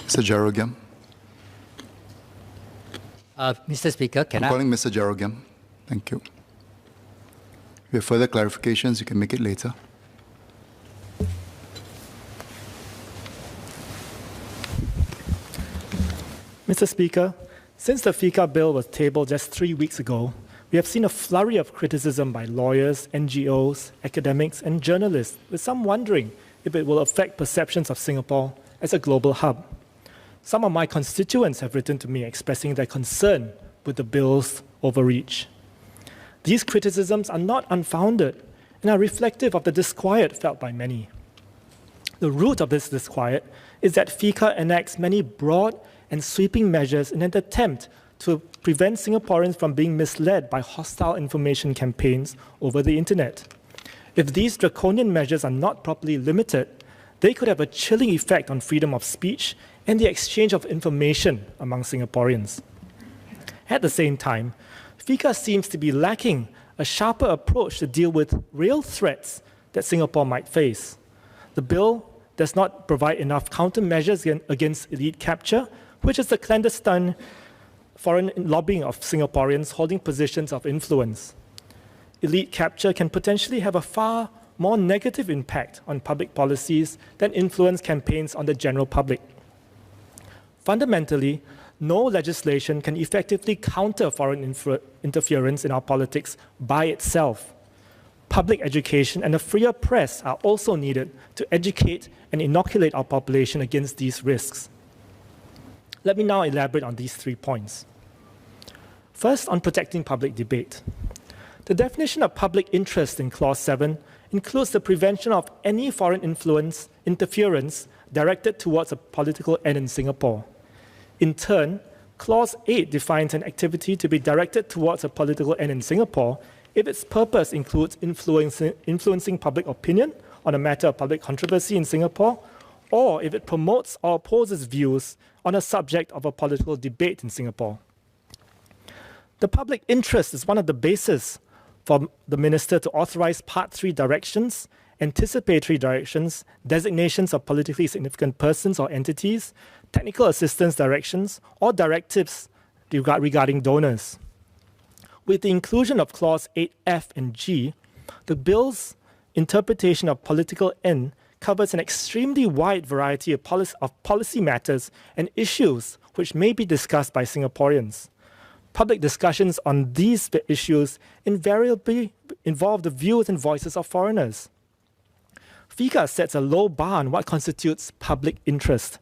Mr. Gerald Giam. Mr. Speaker, I'm calling Mr. Gerald Giam. Thank you. If you have further clarifications, you can make it later. Mr. Speaker, since the FICA bill was tabled just 3 weeks ago, we have seen a flurry of criticism by lawyers, NGOs, academics, and journalists, with some wondering if it will affect perceptions of Singapore as a global hub. Some of my constituents have written to me expressing their concern with the bill's overreach. These criticisms are not unfounded and are reflective of the disquiet felt by many. The root of this disquiet is that FICA enacts many broad and sweeping measures in an attempt to prevent Singaporeans from being misled by hostile information campaigns over the internet. If these draconian measures are not properly limited, they could have a chilling effect on freedom of speech and the exchange of information among Singaporeans. At the same time, FICA seems to be lacking a sharper approach to deal with real threats that Singapore might face. The bill does not provide enough countermeasures against elite capture, which is the clandestine foreign lobbying of Singaporeans holding positions of influence. Elite capture can potentially have a far more negative impact on public policies than influence campaigns on the general public. Fundamentally, no legislation can effectively counter foreign interference in our politics by itself. Public education and a freer press are also needed to educate and inoculate our population against these risks. Let me now elaborate on these 3 points. First, on protecting public debate. The definition of public interest in Clause 7 includes the prevention of any foreign influence interference directed towards a political end in Singapore. In turn, Clause 8 defines an activity to be directed towards a political end in Singapore if its purpose includes influencing public opinion on a matter of public controversy in Singapore, or if it promotes or opposes views on a subject of a political debate in Singapore. The public interest is one of the bases for the Minister to authorize Part 3 directions, anticipatory directions, designations of politically significant persons or entities, technical assistance directions, or directives regarding donors. With the inclusion of Clause 8F and G, the bill's interpretation of political end covers an extremely wide variety of policy matters and issues which may be discussed by Singaporeans. Public discussions on these issues invariably involve the views and voices of foreigners. FICA sets a low bar on what constitutes public interest.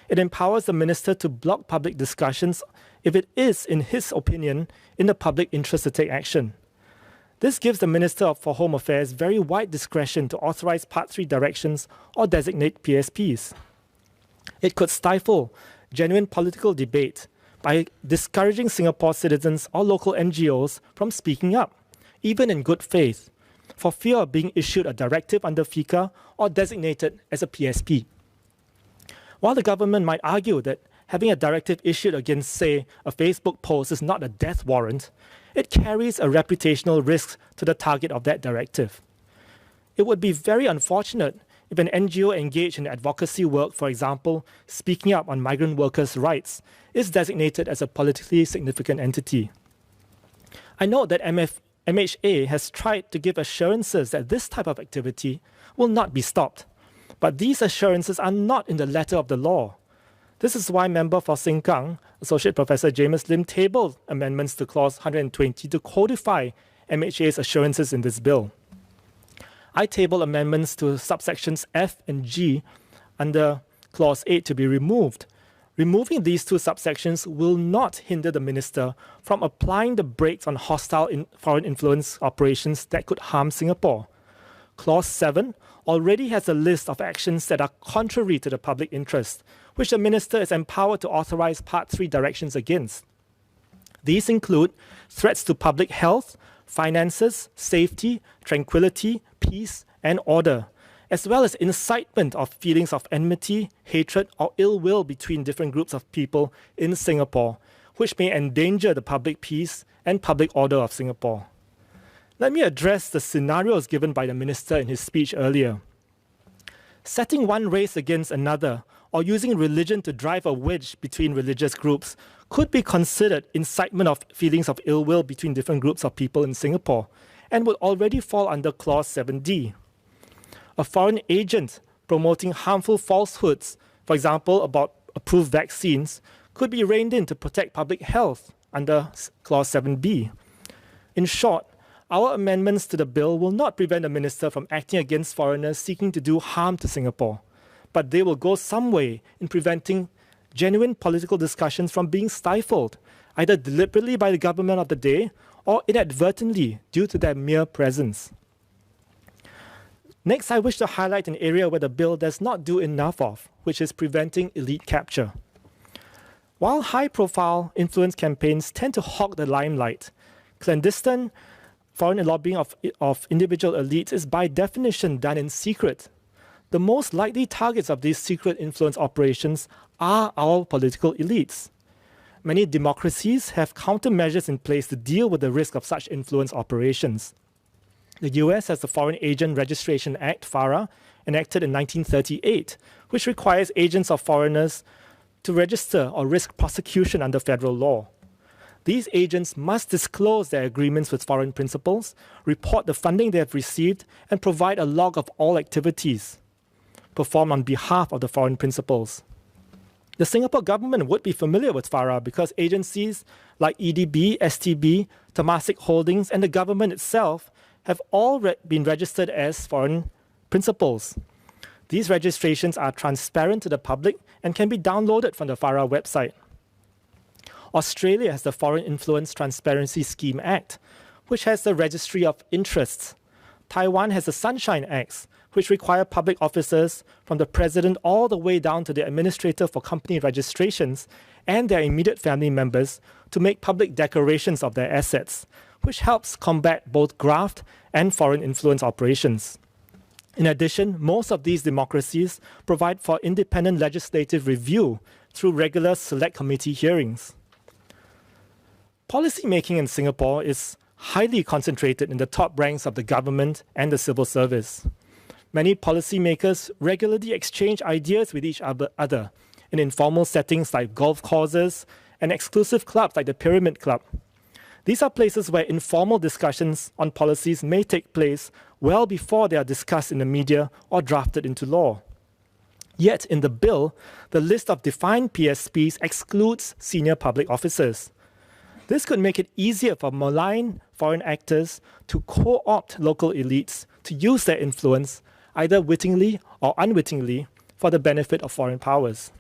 It empowers the minister to block public discussions if it is, in his opinion, in the public interest to take action. This gives the Minister for Home Affairs very wide discretion to authorize Part 3 directions or designate PSPs. It could stifle genuine political debate by discouraging Singapore citizens or local NGOs from speaking up, even in good faith, for fear of being issued a directive under FICA or designated as a PSP. While the government might argue that having a directive issued against, say, a Facebook post is not a death warrant, it carries a reputational risk to the target of that directive. It would be very unfortunate if an NGO engaged in advocacy work, for example, speaking up on migrant workers' rights, is designated as a politically significant entity. I know that MHA has tried to give assurances that this type of activity will not be stopped, but these assurances are not in the letter of the law. This is why Member for Sengkang, Associate Professor James Lim, tabled amendments to Clause 120 to codify MHA's assurances in this bill. I table amendments to subsections F and G under Clause 8 to be removed. Removing these 2 subsections will not hinder the minister from applying the brakes on hostile foreign influence operations that could harm Singapore. Clause 7 already has a list of actions that are contrary to the public interest, which the minister is empowered to authorize Part 3 directions against. These include threats to public health, finances, safety, tranquility, peace, and order, as well as incitement of feelings of enmity, hatred, or ill will between different groups of people in Singapore, which may endanger the public peace and public order of Singapore. Let me address the scenarios given by the minister in his speech earlier. Setting one race against another or using religion to drive a wedge between religious groups could be considered incitement of feelings of ill will between different groups of people in Singapore and would already fall under Clause 7D. A foreign agent promoting harmful falsehoods, for example, about approved vaccines, could be reined in to protect public health under Clause 7B. In short, our amendments to the bill will not prevent a minister from acting against foreigners seeking to do harm to Singapore, but they will go some way in preventing genuine political discussions from being stifled, either deliberately by the government of the day or inadvertently due to their mere presence. Next, I wish to highlight an area where the bill does not do enough of, which is preventing elite capture. While high-profile influence campaigns tend to hog the limelight, clandestine foreign lobbying of individual elites is by definition done in secret. The most likely targets of these secret influence operations are our political elites. Many democracies have countermeasures in place to deal with the risk of such influence operations. The US has the Foreign Agent Registration Act, FARA, enacted in 1938, which requires agents of foreigners to register or risk prosecution under federal law. These agents must disclose their agreements with foreign principals, report the funding they have received, and provide a log of all activities performed on behalf of the foreign principals. The Singapore government would be familiar with FARA because agencies like EDB, STB, Temasek Holdings, and the government itself have all been registered as foreign principals. These registrations are transparent to the public and can be downloaded from the FARA website. Australia has the Foreign Influence Transparency Scheme Act, which has the Registry of Interests. Taiwan has the Sunshine Acts, which require public officers from the president all the way down to the administrator for company registrations and their immediate family members to make public declarations of their assets, which helps combat both graft and foreign influence operations. In addition, most of these democracies provide for independent legislative review through regular select committee hearings. Policymaking in Singapore is highly concentrated in the top ranks of the government and the civil service. Many policymakers regularly exchange ideas with each other in informal settings like golf courses and exclusive clubs like the Pyramid Club. These are places where informal discussions on policies may take place well before they are discussed in the media or drafted into law. Yet in the bill, the list of defined PSPs excludes senior public officers. This could make it easier for malign foreign actors to co-opt local elites to use their influence, either wittingly or unwittingly, for the benefit of foreign powers.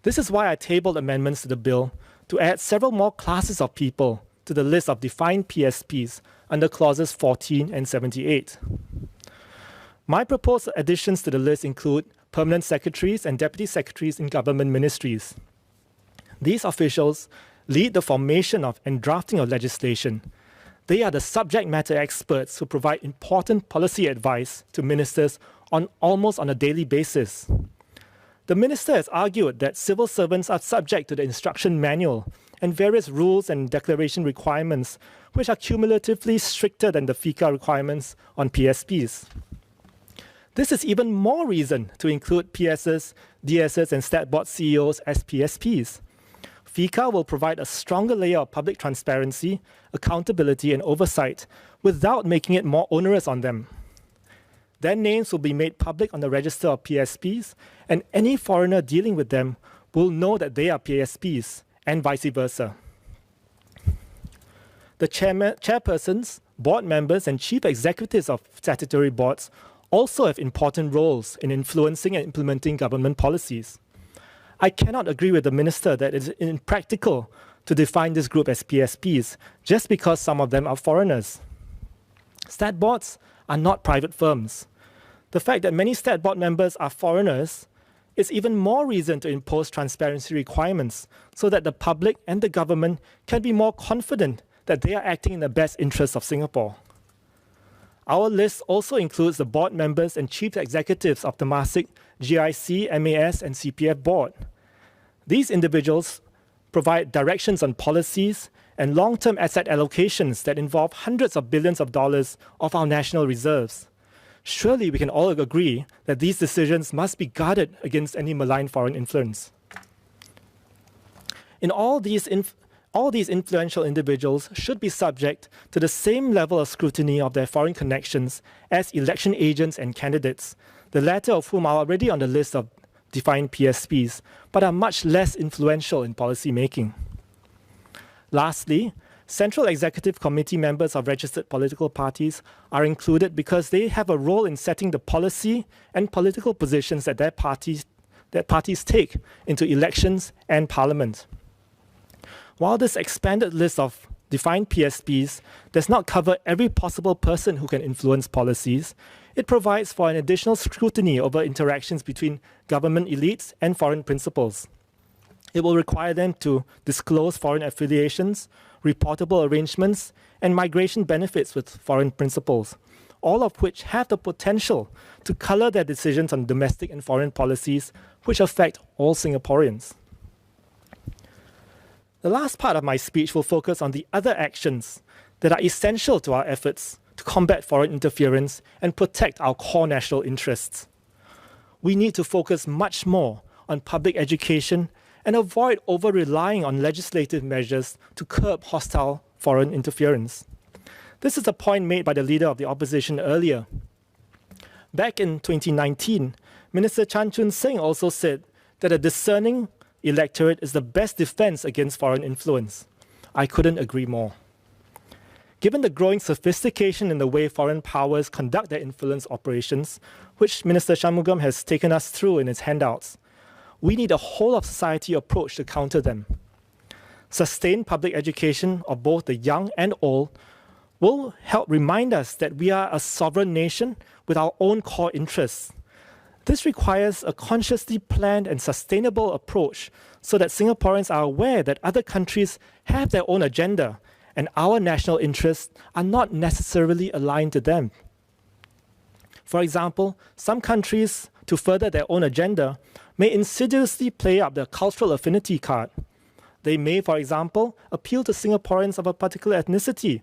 This is why I tabled amendments to the bill to add several more classes of people to the list of defined PSPs under clauses 14 and 78. My proposed additions to the list include permanent secretaries and deputy secretaries in government ministries. These officials lead the formation of and drafting of legislation. They are the subject matter experts who provide important policy advice to ministers almost on a daily basis. The minister has argued that civil servants are subject to the instruction manual and various rules and declaration requirements, which are cumulatively stricter than the FICA requirements on PSPs. This is even more reason to include PSs, DSs, and stat board CEOs as PSPs. FICA will provide a stronger layer of public transparency, accountability, and oversight without making it more onerous on them. Their names will be made public on the register of PSPs, and any foreigner dealing with them will know that they are PSPs, and vice versa. The chairpersons, board members, and chief executives of statutory boards also have important roles in influencing and implementing government policies. I cannot agree with the minister that it is impractical to define this group as PSPs just because some of them are foreigners. Stat boards are not private firms. The fact that many stat board members are foreigners is even more reason to impose transparency requirements so that the public and the government can be more confident that they are acting in the best interests of Singapore. Our list also includes the board members and chief executives of Temasek, GIC, MAS, and CPF board. These individuals provide directions on policies and long-term asset allocations that involve hundreds of billions of dollars of our national reserves. Surely we can all agree that these decisions must be guarded against any malign foreign influence. All these influential individuals should be subject to the same level of scrutiny of their foreign connections as election agents and candidates, the latter of whom are already on the list of defined PSPs, but are much less influential in policy making. Lastly, Central Executive Committee members of registered political parties are included because they have a role in setting the policy and political positions that their parties take into elections and parliament. While this expanded list of defined PSPs does not cover every possible person who can influence policies, it provides for an additional scrutiny over interactions between government elites and foreign principals. It will require them to disclose foreign affiliations, reportable arrangements, and migration benefits with foreign principals, all of which have the potential to color their decisions on domestic and foreign policies, which affect all Singaporeans. The last part of my speech will focus on the other actions that are essential to our efforts to combat foreign interference and protect our core national interests. We need to focus much more on public education and avoid over-relying on legislative measures to curb hostile foreign interference. This is a point made by the leader of the opposition earlier. Back in 2019, Minister Chan Chun Sing also said that a discerning electorate is the best defense against foreign influence. I couldn't agree more. Given the growing sophistication in the way foreign powers conduct their influence operations, which Minister Shanmugam has taken us through in his handouts, we need a whole-of-society approach to counter them. Sustained public education of both the young and old will help remind us that we are a sovereign nation with our own core interests. This requires a consciously planned and sustainable approach so that Singaporeans are aware that other countries have their own agenda and our national interests are not necessarily aligned to them. For example, some countries, to further their own agenda, may insidiously play up the cultural affinity card. They may, for example, appeal to Singaporeans of a particular ethnicity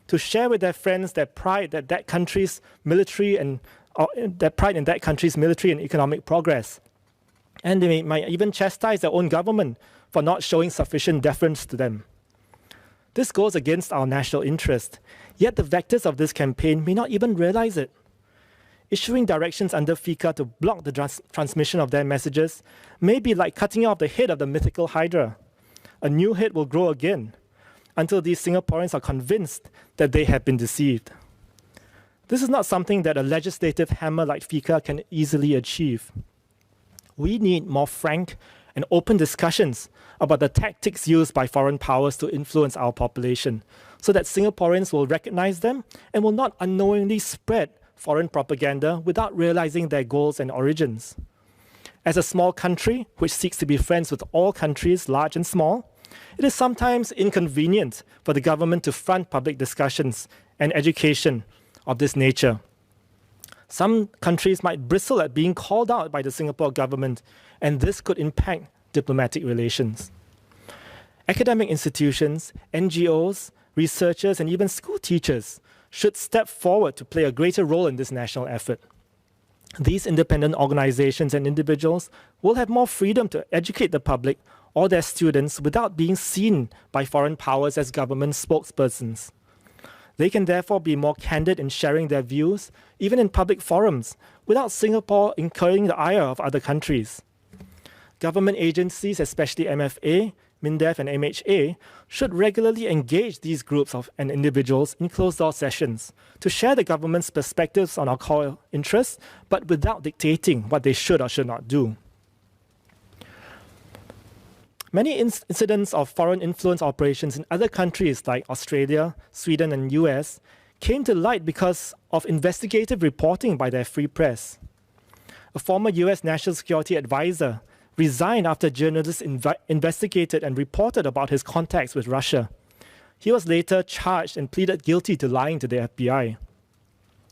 to share with their friends their pride that that country's military and their pride in that country's military and economic progress. And they might even chastise their own government for not showing sufficient deference to them. This goes against our national interest, yet the vectors of this campaign may not even realize it. Issuing directions under FICA to block the transmission of their messages may be like cutting off the head of the mythical Hydra. A new head will grow again until these Singaporeans are convinced that they have been deceived. This is not something that a legislative hammer like FICA can easily achieve. We need more frank and open discussions about the tactics used by foreign powers to influence our population, so that Singaporeans will recognize them and will not unknowingly spread foreign propaganda without realizing their goals and origins. As a small country which seeks to be friends with all countries, large and small, it is sometimes inconvenient for the government to front public discussions and education of this nature. Some countries might bristle at being called out by the Singapore government, and this could impact diplomatic relations. Academic institutions, NGOs, researchers, and even school teachers should step forward to play a greater role in this national effort. These independent organizations and individuals will have more freedom to educate the public or their students without being seen by foreign powers as government spokespersons. They can therefore be more candid in sharing their views, even in public forums, without Singapore incurring the ire of other countries. Government agencies, especially MFA, MINDEF, and MHA, should regularly engage these groups and individuals in closed-door sessions to share the government's perspectives on our core interests, but without dictating what they should or should not do. Many incidents of foreign influence operations in other countries like Australia, Sweden, and US came to light because of investigative reporting by their free press. A former US National Security Advisor resigned after journalists investigated and reported about his contacts with Russia. He was later charged and pleaded guilty to lying to the FBI.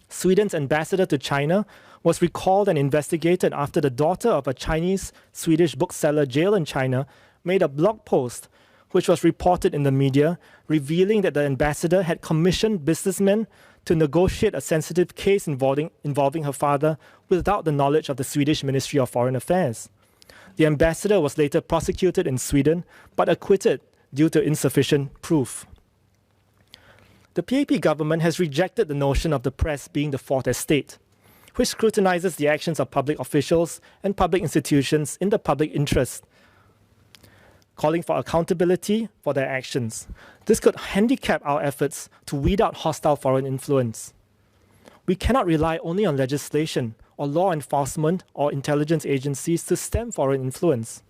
Sweden's ambassador to China was recalled and investigated after the daughter of a Chinese-Swedish bookseller jailed in China made a blog post which was reported in the media, revealing that the ambassador had commissioned businessmen to negotiate a sensitive case involving her father without the knowledge of the Swedish Ministry of Foreign Affairs. The ambassador was later prosecuted in Sweden, but acquitted due to insufficient proof. The PAP government has rejected the notion of the press being the fourth estate, which scrutinizes the actions of public officials and public institutions in the public interest, calling for accountability for their actions. This could handicap our efforts to weed out hostile foreign influence. We cannot rely only on legislation or law enforcement or intelligence agencies to stem foreign influence.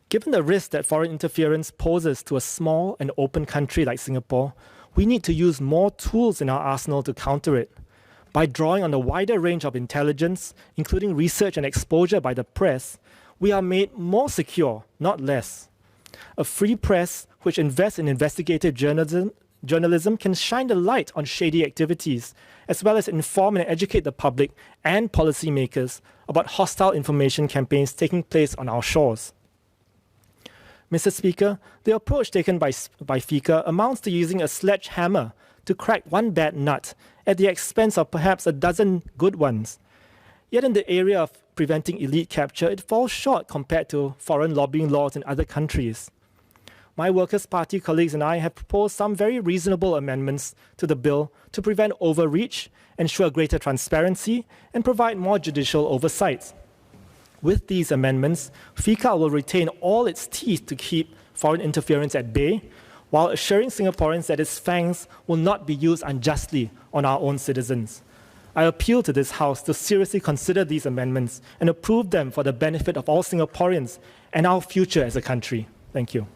Given the risk that foreign interference poses to a small and open country like Singapore, we need to use more tools in our arsenal to counter it. By drawing on a wider range of intelligence, including research and exposure by the press, we are made more secure, not less. A free press which invests in investigative journalism can shine a light on shady activities, as well as inform and educate the public and policymakers about hostile information campaigns taking place on our shores. Mr. Speaker, the approach taken by FICA amounts to using a sledgehammer to crack one bad nut at the expense of perhaps a dozen good ones. Yet in the area of preventing elite capture, it falls short compared to foreign lobbying laws in other countries. My Workers' Party colleagues and I have proposed some very reasonable amendments to the bill to prevent overreach, ensure greater transparency, and provide more judicial oversight. With these amendments, FICA will retain all its teeth to keep foreign interference at bay, while assuring Singaporeans that its fangs will not be used unjustly on our own citizens. I appeal to this House to seriously consider these amendments and approve them for the benefit of all Singaporeans and our future as a country. Thank you.